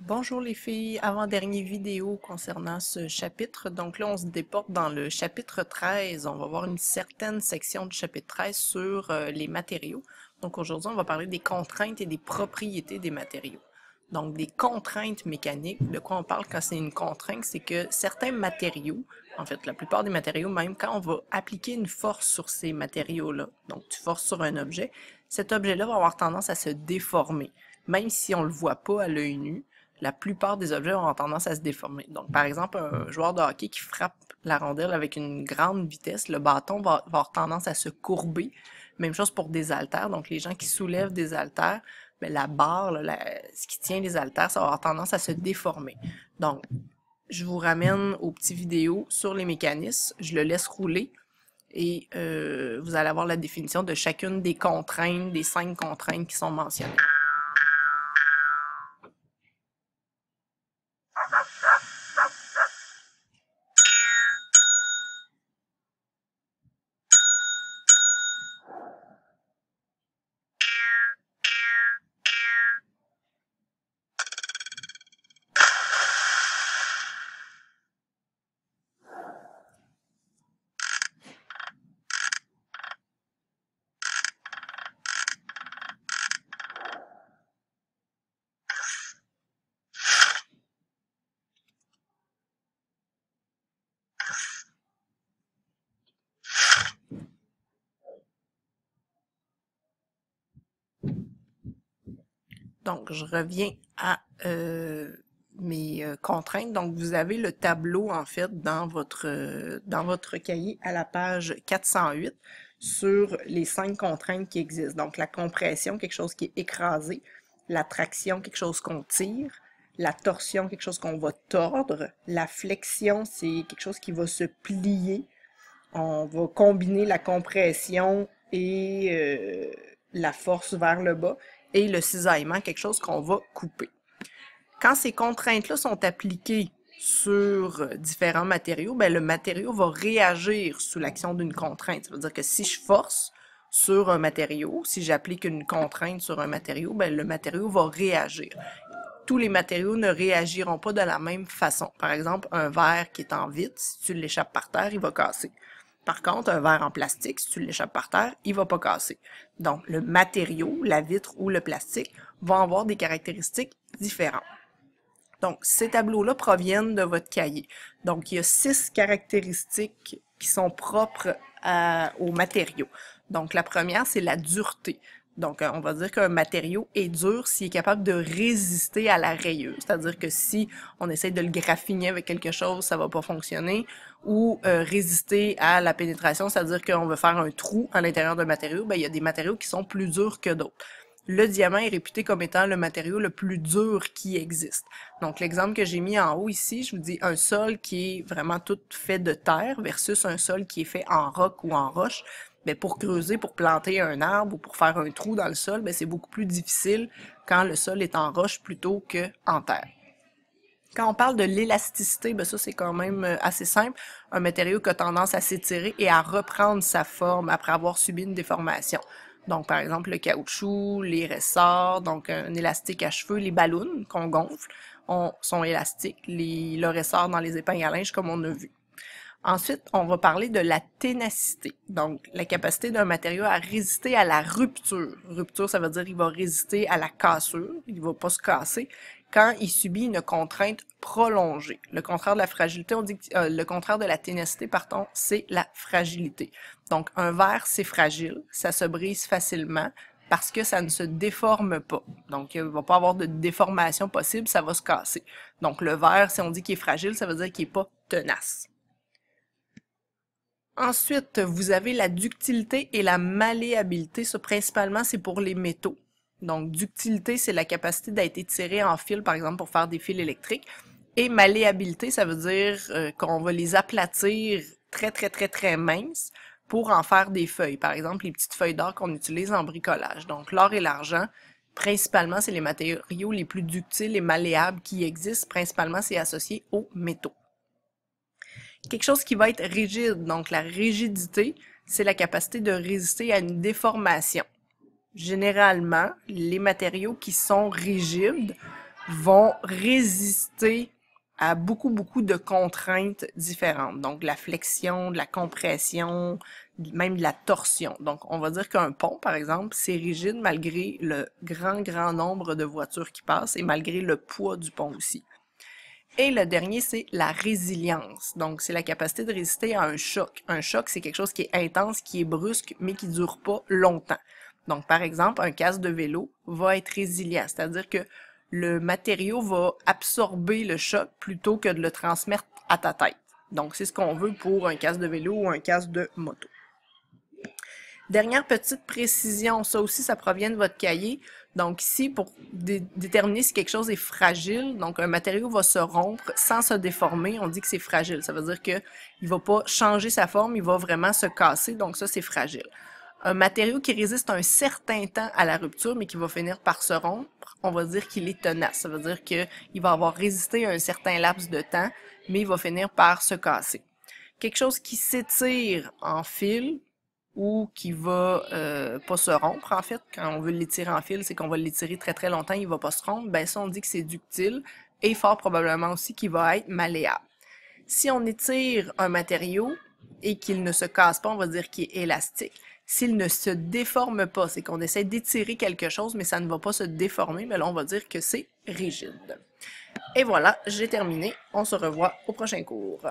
Bonjour les filles, avant-dernière vidéo concernant ce chapitre. Donc là, on se déporte dans le chapitre 13. On va voir une certaine section du chapitre 13 sur les matériaux. Donc aujourd'hui, on va parler des contraintes et des propriétés des matériaux. Donc des contraintes mécaniques, de quoi on parle quand c'est une contrainte, c'est que certains matériaux, en fait la plupart des matériaux, même quand on va appliquer une force sur ces matériaux-là, donc tu forces sur un objet, cet objet-là va avoir tendance à se déformer. Même si on ne le voit pas à l'œil nu, la plupart des objets ont tendance à se déformer. Donc, par exemple, un joueur de hockey qui frappe la rondelle avec une grande vitesse, le bâton va avoir tendance à se courber. Même chose pour des haltères. Donc, les gens qui soulèvent des haltères, ben, la barre, là, ce qui tient les haltères, ça va avoir tendance à se déformer. Donc, je vous ramène aux petites vidéos sur les mécanismes. Je le laisse rouler et vous allez avoir la définition de chacune des contraintes, des 5 contraintes qui sont mentionnées. Donc, je reviens à mes contraintes. Donc, vous avez le tableau, en fait, dans votre cahier à la page 408 sur les 5 contraintes qui existent. Donc, la compression, quelque chose qui est écrasé, la traction, quelque chose qu'on tire, la torsion, quelque chose qu'on va tordre, la flexion, c'est quelque chose qui va se plier. On va combiner la compression et la force vers le bas et le cisaillement, quelque chose qu'on va couper. Quand ces contraintes-là sont appliquées sur différents matériaux, ben, le matériau va réagir sous l'action d'une contrainte. Ça veut dire que si je force sur un matériau, si j'applique une contrainte sur un matériau, ben, le matériau va réagir. Tous les matériaux ne réagiront pas de la même façon. Par exemple, un verre qui est en vitre, si tu l'échappes par terre, il va casser. Par contre, un verre en plastique, si tu l'échappes par terre, il va pas casser. Donc, le matériau, la vitre ou le plastique, vont avoir des caractéristiques différentes. Donc, ces tableaux-là proviennent de votre cahier. Donc, il y a 6 caractéristiques qui sont propres aux matériaux. Donc, la première, c'est la dureté. Donc, on va dire qu'un matériau est dur s'il est capable de résister à la rayure. C'est-à-dire que si on essaie de le graffiner avec quelque chose, ça va pas fonctionner. Ou résister à la pénétration, c'est-à-dire qu'on veut faire un trou à l'intérieur d'un matériau, ben, il y a des matériaux qui sont plus durs que d'autres. Le diamant est réputé comme étant le matériau le plus dur qui existe. Donc, l'exemple que j'ai mis en haut ici, je vous dis un sol qui est vraiment tout fait de terre versus un sol qui est fait en roc ou en roche. Bien, pour creuser, pour planter un arbre ou pour faire un trou dans le sol, bien, c'est beaucoup plus difficile quand le sol est en roche plutôt qu'en terre. Quand on parle de l'élasticité, ben ça c'est quand même assez simple. Un matériau qui a tendance à s'étirer et à reprendre sa forme après avoir subi une déformation. Donc par exemple le caoutchouc, les ressorts, donc un élastique à cheveux, les ballons qu'on gonfle sont élastiques, le ressort dans les épingles à linge comme on a vu. Ensuite, on va parler de la ténacité, donc la capacité d'un matériau à résister à la rupture. Rupture, ça veut dire qu'il va résister à la cassure, il ne va pas se casser quand il subit une contrainte prolongée. Le contraire de la fragilité, on dit que, le contraire de la ténacité, pardon, c'est la fragilité. Donc, un verre, c'est fragile, ça se brise facilement parce que ça ne se déforme pas. Donc, il ne va pas avoir de déformation possible, ça va se casser. Donc, le verre, si on dit qu'il est fragile, ça veut dire qu'il n'est pas tenace. Ensuite, vous avez la ductilité et la malléabilité. Ça, principalement, c'est pour les métaux. Donc, ductilité, c'est la capacité d'être étiré en fil, par exemple, pour faire des fils électriques. Et malléabilité, ça veut dire qu'on va les aplatir très, très, très, très minces pour en faire des feuilles. Par exemple, les petites feuilles d'or qu'on utilise en bricolage. Donc, l'or et l'argent, principalement, c'est les matériaux les plus ductiles et malléables qui existent. Principalement, c'est associé aux métaux. Quelque chose qui va être rigide. Donc, la rigidité, c'est la capacité de résister à une déformation. Généralement, les matériaux qui sont rigides vont résister à beaucoup de contraintes différentes. Donc, de la flexion, de la compression, même de la torsion. Donc, on va dire qu'un pont, par exemple, c'est rigide malgré le grand nombre de voitures qui passent et malgré le poids du pont aussi. Et le dernier, c'est la résilience. Donc, c'est la capacité de résister à un choc. Un choc, c'est quelque chose qui est intense, qui est brusque, mais qui dure pas longtemps. Donc, par exemple, un casque de vélo va être résilient, c'est-à-dire que le matériau va absorber le choc plutôt que de le transmettre à ta tête. Donc, c'est ce qu'on veut pour un casque de vélo ou un casque de moto. Dernière petite précision, ça aussi, ça provient de votre cahier. Donc ici, pour déterminer si quelque chose est fragile, donc un matériau va se rompre sans se déformer, on dit que c'est fragile. Ça veut dire qu'il ne va pas changer sa forme, il va vraiment se casser, donc ça, c'est fragile. Un matériau qui résiste un certain temps à la rupture, mais qui va finir par se rompre, on va dire qu'il est tenace. Ça veut dire qu'il va avoir résisté un certain laps de temps, mais il va finir par se casser. Quelque chose qui s'étire en fil, ou qui va pas se rompre, en fait. Quand on veut l'étirer en fil, c'est qu'on va l'étirer très longtemps, il va pas se rompre. Ben ça, on dit que c'est ductile et fort probablement aussi qu'il va être malléable. Si on étire un matériau et qu'il ne se casse pas, on va dire qu'il est élastique. S'il ne se déforme pas, c'est qu'on essaie d'étirer quelque chose, mais ça ne va pas se déformer, mais là, on va dire que c'est rigide. Et voilà, j'ai terminé. On se revoit au prochain cours.